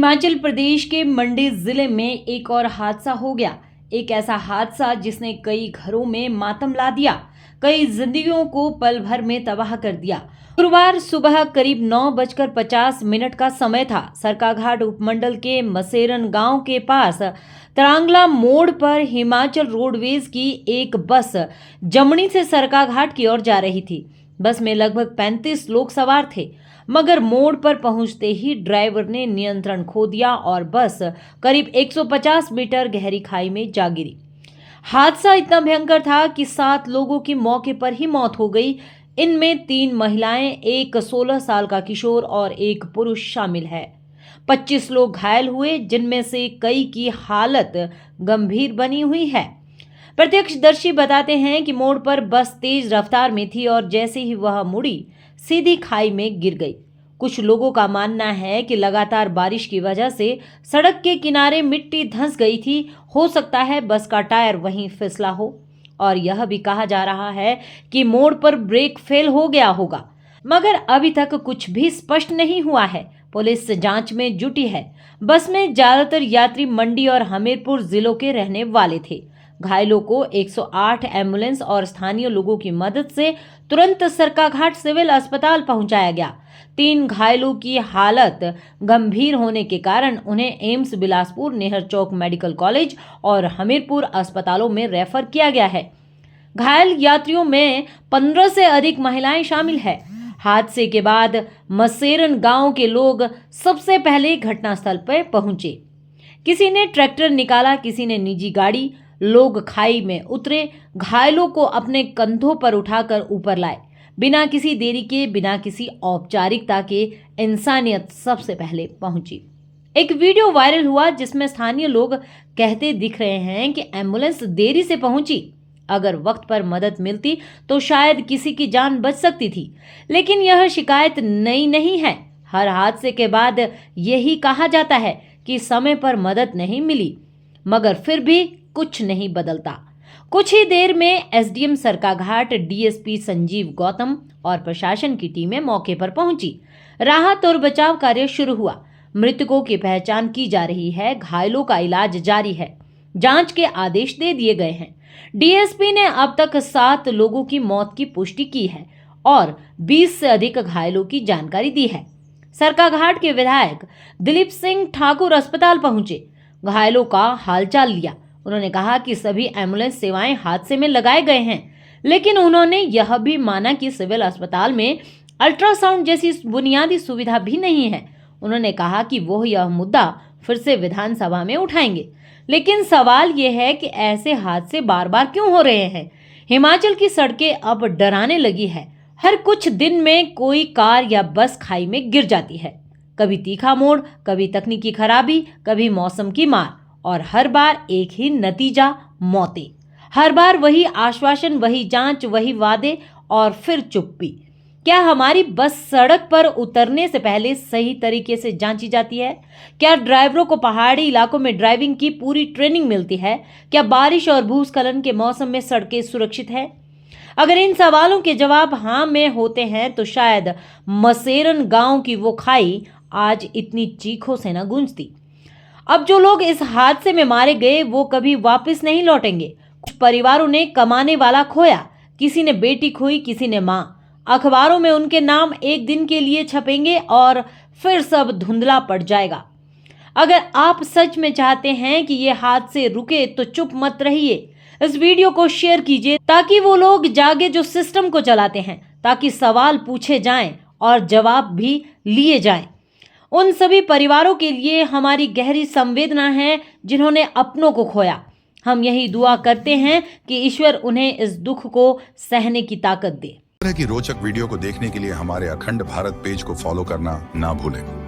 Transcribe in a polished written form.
हिमाचल प्रदेश के मंडी जिले में एक और हादसा हो गया। एक ऐसा हादसा जिसने कई घरों में मातम ला दिया, कई जिंदगियों को पल भर में तबाह कर दिया। गुरुवार सुबह करीब 9:50 का समय था। सरकाघाट उपमंडल के मसेरन गांव के पास तरांगला मोड़ पर हिमाचल रोडवेज की एक बस जमनी से सरकाघाट की ओर जा रही थी। बस में लगभग 35 लोग सवार थे, मगर मोड़ पर पहुंचते ही ड्राइवर ने नियंत्रण खो दिया और बस करीब 150 मीटर गहरी खाई में जा गिरी। हादसा इतना भयंकर था कि 7 लोगों की मौके पर ही मौत हो गई। इनमें 3 महिलाएं, एक 16 साल का किशोर और एक पुरुष शामिल है। 25 लोग घायल हुए, जिनमें से कई की हालत गंभीर बनी हुई है। प्रत्यक्षदर्शी बताते हैं कि मोड़ पर बस तेज रफ्तार में थी और जैसे ही वह मुड़ी, सीधी खाई में गिर गई। कुछ लोगों का मानना है कि लगातार बारिश की वजह से सड़क के किनारे मिट्टी धंस गई थी। हो सकता है बस का टायर वहीं फिसला हो। और यह भी कहा जा रहा है कि मोड़ पर ब्रेक फेल हो गया होगा, मगर अभी तक कुछ भी स्पष्ट नहीं हुआ है। पुलिस जांच में जुटी है। बस में ज्यादातर यात्री मंडी और हमीरपुर जिलों के रहने वाले थे। घायलों को 108 एम्बुलेंस और स्थानीय लोगों की मदद से तुरंत सरकाघाट सिविल अस्पताल पहुंचाया गया। 3 घायलों की हालत गंभीर होने के कारण उन्हें एम्स बिलासपुर, नेहर चौक मेडिकल कॉलेज और हमीरपुर अस्पतालों में रेफर किया गया है। घायल यात्रियों में 15 से अधिक महिलाएं शामिल है। हादसे के बाद मसेरन गांव के लोग सबसे पहले घटनास्थल पर पहुंचे। किसी ने ट्रैक्टर निकाला, किसी ने निजी गाड़ी। लोग खाई में उतरे, घायलों को अपने कंधों पर उठाकर ऊपर लाए। बिना किसी देरी के, बिना किसी औपचारिकता के इंसानियत सबसे पहले पहुंची। एक वीडियो वायरल हुआ जिसमें स्थानीय लोग कहते दिख रहे हैं कि एम्बुलेंस देरी से पहुंची। अगर वक्त पर मदद मिलती तो शायद किसी की जान बच सकती थी। लेकिन यह शिकायत नई नहीं है। हर हादसे के बाद यही कहा जाता है कि समय पर मदद नहीं मिली, मगर फिर भी कुछ नहीं बदलता। कुछ ही देर में एसडीएम सरकाघाट, डीएसपी संजीव गौतम और प्रशासन की टीमें मौके पर पहुंची। राहत और बचाव कार्य शुरू हुआ। मृतकों की पहचान की जा रही है, घायलों का इलाज जारी है। जांच के आदेश दे दिए गए हैं। डीएसपी ने अब तक 7 लोगों की मौत की पुष्टि की है और 20 से अधिक घायलों की जानकारी दी है। सरकाघाट के विधायक दिलीप सिंह ठाकुर अस्पताल पहुंचे, घायलों का हालचाल लिया। उन्होंने कहा कि सभी एम्बुलेंस सेवाएं हादसे में लगाए गए हैं, लेकिन उन्होंने यह भी माना कि सिविल अस्पताल में अल्ट्रासाउंड जैसी बुनियादी सुविधा भी नहीं है। उन्होंने कहा कि वो यह मुद्दा फिर से विधानसभा में उठाएंगे। लेकिन सवाल यह है कि ऐसे हादसे बार बार क्यों हो रहे हैं? हिमाचल की सड़कें अब डराने लगी है। हर कुछ दिन में कोई कार या बस खाई में गिर जाती है। कभी तीखा मोड़, कभी तकनीकी खराबी, कभी मौसम की मार, और हर बार एक ही नतीजा, मौतें। हर बार वही आश्वासन, वही जांच, वही वादे और फिर चुप्पी। क्या हमारी बस सड़क पर उतरने से पहले सही तरीके से जांची जाती है? क्या ड्राइवरों को पहाड़ी इलाकों में ड्राइविंग की पूरी ट्रेनिंग मिलती है? क्या बारिश और भूस्खलन के मौसम में सड़कें सुरक्षित है? अगर इन सवालों के जवाब हाँ में होते हैं तो शायद मसेरन गांव की वो खाई आज इतनी चीखों से न गूंजती। अब जो लोग इस हादसे में मारे गए वो कभी वापस नहीं लौटेंगे। कुछ परिवारों ने कमाने वाला खोया, किसी ने बेटी खोई, किसी ने मां। अखबारों में उनके नाम एक दिन के लिए छपेंगे और फिर सब धुंधला पड़ जाएगा। अगर आप सच में चाहते हैं कि ये हादसे रुके तो चुप मत रहिए। इस वीडियो को शेयर कीजिए ताकि वो लोग जागे जो सिस्टम को चलाते हैं, ताकि सवाल पूछे जाएं और जवाब भी लिए जाएं। उन सभी परिवारों के लिए हमारी गहरी संवेदना है जिन्होंने अपनों को खोया। हम यही दुआ करते हैं कि ईश्वर उन्हें इस दुख को सहने की ताकत दे। इस तरह की रोचक वीडियो को देखने के लिए हमारे अखंड भारत पेज को फॉलो करना ना भूलें।